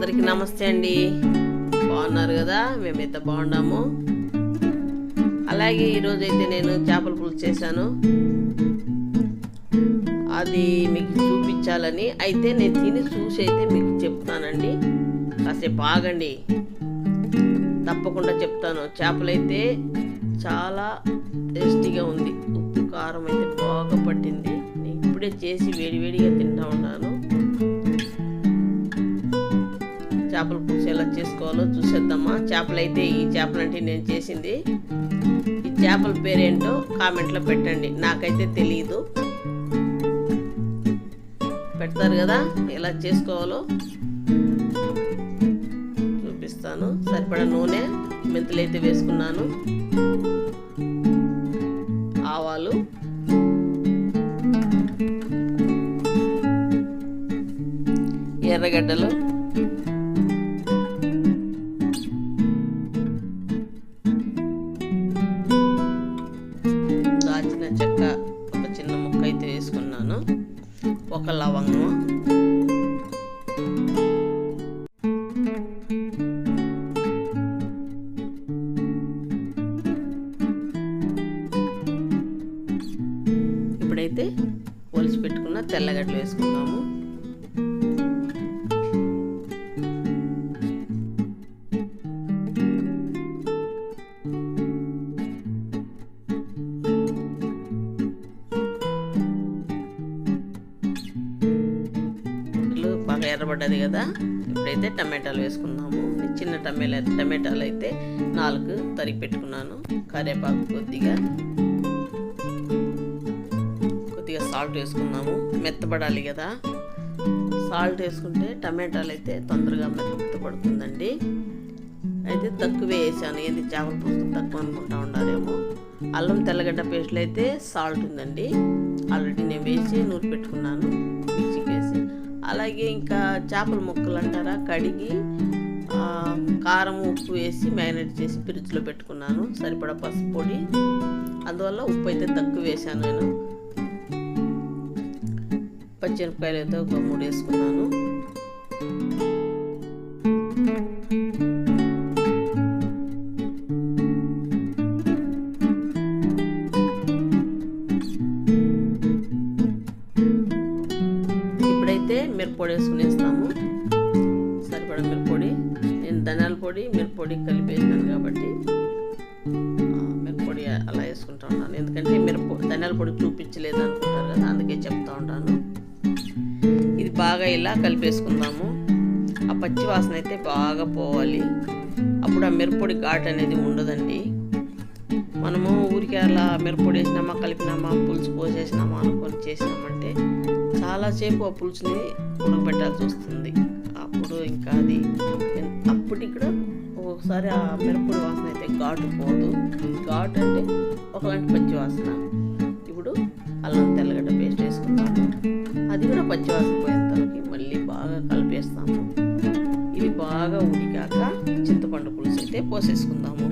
అందరికీ నమస్తే అండి. బాగున్నారు కదా? మేమైతే బాగున్నాము. అలాగే ఈరోజు అయితే నేను చేపల పులుసు చేశాను. అది మీకు చూపించాలని అయితే నేను తిని చూసి అయితే మీకు చెప్తానండి. కాసేపు ఆగండి, తప్పకుండా చెప్తాను. చేపలైతే చాలా టేస్టీగా ఉంది. ఉప్పు కారం అయితే బాగా పట్టింది. నేను ఇప్పుడే చేసి వేడివేడిగా తింటా ఉన్నాను. చేపల పులుసు ఎలా చేసుకోవాలో చూసేద్దామా. చేపలైతే ఈ చేపలంటే నేను చేసింది. ఈ చేపల పేరేంటో కామెంట్లో పెట్టండి, నాకైతే తెలియదు. పెడతారు కదా, ఎలా చేసుకోవాలో చూపిస్తాను. సరిపడా నూనె, మెంతులు అయితే వేసుకున్నాను, ఆవాలు, ఎర్రగడ్డలు, దాల్చిన చెక్క ఒక చిన్న ముక్క అయితే వేసుకున్నాను, ఒక లవంగం, ఇప్పుడైతే ఒలిచి పెట్టుకున్న తెల్లగడ్డలు వేసుకుందాము. బాగా ఎర్రబడ్డది కదా. ఇప్పుడైతే టమాటాలు వేసుకుందాము. చిన్న టమాటాలు అయితే 4 తరిగి పెట్టుకున్నాను. కరివేపాకు కొద్దిగా సాల్ట్ వేసుకున్నాము. మెత్తబడాలి కదా, సాల్ట్ వేసుకుంటే టమాటాలు అయితే తొందరగా మెత్తపడుతుందండి. అయితే తక్కువే వేసాను. ఏంది చేపల పులుసు తక్కువ అనుకుంటా ఉండారేమో. అల్లం తెల్లగడ్డ పేస్ట్లు అయితే సాల్ట్ ఉందండి, ఆల్రెడీ నేను వేసి నూనె పెట్టుకున్నాను మిక్సీకి వేసి. అలాగే ఇంకా చేపల ముక్కలు అంటారా, కడిగి కారం ఉప్పు వేసి మ్యారినేట్ చేసి ఫ్రిడ్జ్లో పెట్టుకున్నాను. సరిపడా పసుపు పొడి, అందువల్ల ఉప్పు అయితే తక్కువ వేసాను నేను. పచ్చిమిరపకాయలు అయితే ఒక 3 వేసుకున్నాను. ఇప్పుడైతే మిరప్పొడి వేసుకునేస్తాము. సరిపడా మిరప్పొడి, నేను ధనియాల పొడి మిరప్పొడి కలిపి వేసాను కాబట్టి మిరప్పొడి అలా వేసుకుంటా ఉన్నాను. ఎందుకంటే ధనియాల పొడి చూపించలేదు అనుకుంటారు కదా, అందుకే చెప్తా ఉంటాను. ఇది బాగా ఇలా కలిపేసుకుందాము. ఆ పచ్చి వాసన అయితే బాగా పోవాలి. అప్పుడు ఆ మిరప్పొడి ఘాట్ అనేది ఉండదండి. మనము ఊరికి అలా మిరప్పొడి వేసినామా, కలిపినామా, పులుసు పోసేసినామా అనుకొని చేసినామంటే చాలాసేపు ఆ పులుసుని ఉడకబెట్టాల్సి వస్తుంది. అప్పుడు ఇంకా అది అప్పటిక్కడ ఒక్కొక్కసారి ఆ మిరప్పొడి వాసన అయితే ఘాటు పోదు. ఘాటు అంటే ఒకలాంటి పచ్చి వాసన. ఇప్పుడు అల్లం తెల్లగడ్డ పేస్ట్ వేసుకుంటాము. అది కూడా పచ్చివాసన పోయేంతవరకు మళ్ళీ బాగా కలిపేస్తాము. ఇది బాగా ఉడికాక చింతపండు పులుసు అయితే పోసేసుకుందాము.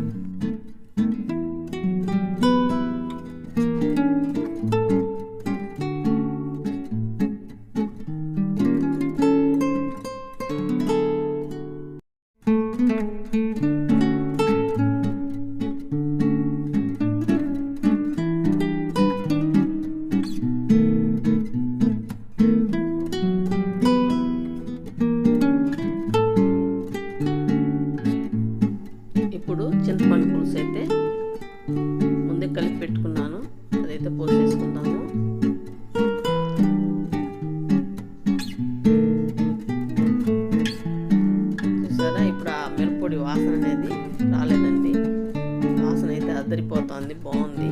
ఇప్పుడు చింతపండు పులుసు అయితే ముందే కలిపి పెట్టుకున్నాను, అదైతే పోసేసుకుందాము. చూసారా, ఇప్పుడు ఆ మిరప్పొడి వాసన అనేది రాలేదండి. వాసన అయితే అద్దరిపోతుంది, బాగుంది.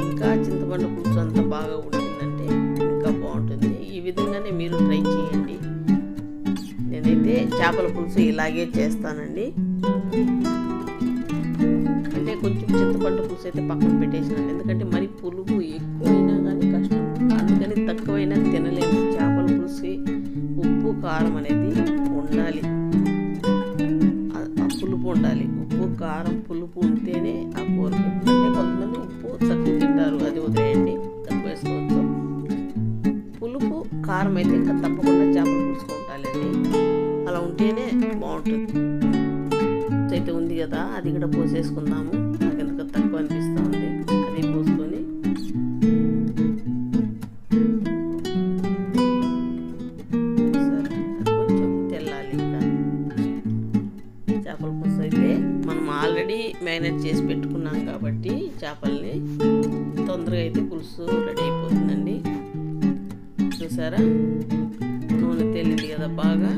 ఇంకా చింతపండు పులుసు అంతా బాగా ఉడికిందంటే ఇంకా బాగుంటుంది. ఈ విధంగానే మీరు ట్రై చేయండి. నేనైతే చేపల పులుసు ఇలాగే చేస్తానండి. అంటే కొంచెం చింతపండు పులుసు అయితే పక్కన పెట్టేసినాను, ఎందుకంటే మరి పులుపు ఎక్కువైనా కానీ కష్టం, అందుకని తక్కువైనా తినలేము. చేపల పులుసు ఉప్పు కారం అనేది ఉండాలి, ఆ పులుపు ఉండాలి. ఉప్పు కారం పులుపు ఉంటేనే ఆ కూరకి. అంటే కొంతమంది ఉప్పు తక్కువ తింటారు, అది వదిలేయండి, తక్కువ వేసుకోవచ్చు. పులుపు కారం అయితే ఇంకా తప్పకుండా చేపల పులుసు ఉండాలి. ఉండాలండి. అలా ఉంటేనే బాగుంటుంది. అయితే ఉంది కదా, అది కూడా పోసేసుకుందాము. నాకు ఎందుకు తక్కువ అనిపిస్తూ ఉంది, అది పోసుకొని కొంచెం తెల్లాలి. ఇంకా చేపల పులుసు అయితే మనం ఆల్రెడీ మ్యారినేట్ చేసి పెట్టుకున్నాం కాబట్టి చేపల్ని తొందరగా అయితే పులుసు రెడీ అయిపోతుందండి. చూసారా, నూనె తేలింది కదా బాగా.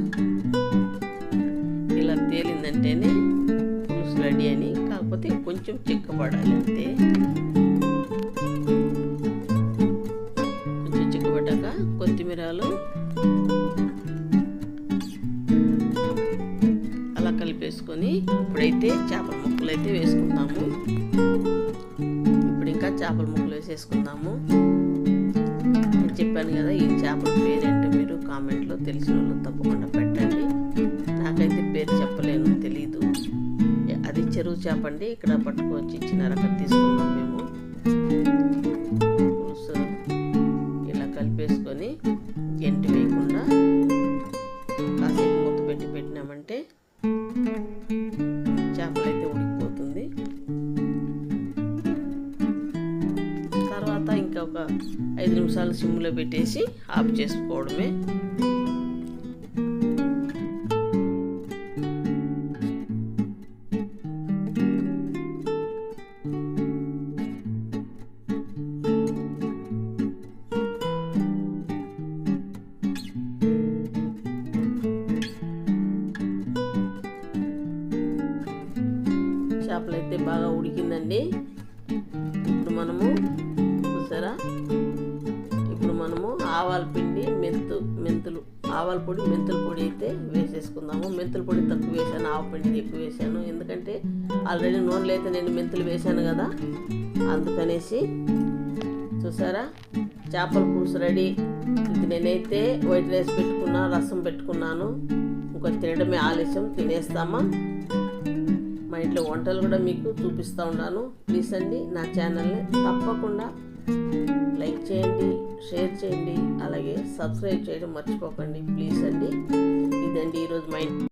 ఇలా తేలిందంటేనే పులుసు రెడీ అని. కాకపోతే కొంచెం చిక్కబడాలి అంతే. కొంచెం చిక్కబడ్డాక కొత్తిమీరలు అలా కలిపేసుకొని ఇప్పుడైతే చేపల ముక్కలు అయితే వేసుకుందాము. ఇప్పుడు ఇంకా చేపల ముక్కలు వేసేసుకుందాము. నేను చెప్పాను కదా, ఈ చేపల పేరేంటో మీరు కామెంట్లో తెలిసిన వాళ్ళు తప్పకుండా పెట్టండి. నాకైతే పేరు చెప్పలేను, తెలీదు. అది చెరువు చేప అండి. ఇక్కడ పట్టుకొచ్చి ఇచ్చిన రకం తీసుకున్నాం మేము. పులుసు ఇలా కలిపేసుకొని గెంటి వేయకుండా కాసేపు మూత పెట్టి పెట్టినామంటే చేపలు అయితే ఉడికిపోతుంది. తర్వాత ఇంకా ఒక 5 నిమిషాలు సిమ్లో పెట్టేసి ఆఫ్ చేసుకోవడమే. చేపలు అయితే బాగా ఉడికిందండి. ఇప్పుడు మనము చూసారా, ఇప్పుడు మనము ఆవాల పిండి మెంతులు ఆవాల పొడి మెంతుల పొడి అయితే వేసేసుకుందాము. మెంతుల పొడి తక్కువ వేసాను, ఆవ పిండి ఎక్కువ వేసాను. ఎందుకంటే ఆల్రెడీ నూనెలో అయితే నేను మెంతులు వేసాను కదా, అందుకనేసి. చూసారా, చేపల పులుసు రెడీ. ఇది నేనైతే వైట్ రైస్ పెట్టుకున్నా, రసం పెట్టుకున్నాను. ఇంకా తినడమే ఆలస్యం, తినేస్తామా. మా ఇంట్లో వంటలు కూడా మీకు చూపిస్తూ ఉన్నాను. ప్లీజ్ అండి, నా ఛానల్ని తప్పకుండా లైక్ చేయండి, షేర్ చేయండి, అలాగే సబ్స్క్రైబ్ చేయడం మర్చిపోకండి. ప్లీజ్ అండి. ఇదండి ఈరోజు మా